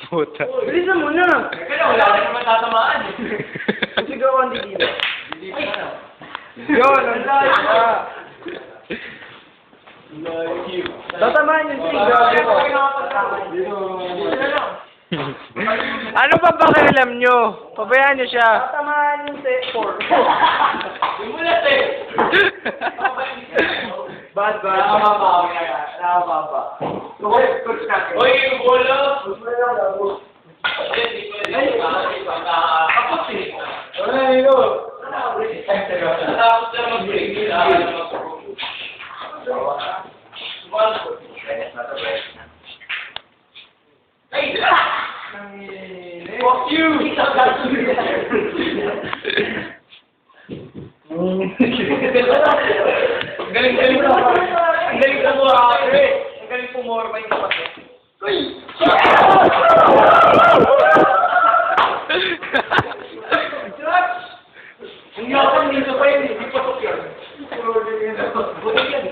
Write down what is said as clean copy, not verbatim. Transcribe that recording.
Puta. Bilisan mo na! Kaya wala na naman tatamaan eh. Sigawan di dito. Hindi pa na. Yun, ang layo na. Tatamaan yung sigaw. Ano ba pakialam nyo? Pabayaan nyo siya. Tatamaan yung four. Simulat eh. Bad, bad. Nakababa. Nakababa. Uy, yung bola. Hindi pwede. Kapos eh. Wala nilo. Tapos na mag-break. Ay! Fuck you! Galing-galing mo. Ang galing mo ang galing pumorma yung kapatid. Uy! Ang yakang dito pa yun, hindi pa ito yun. Buti yan.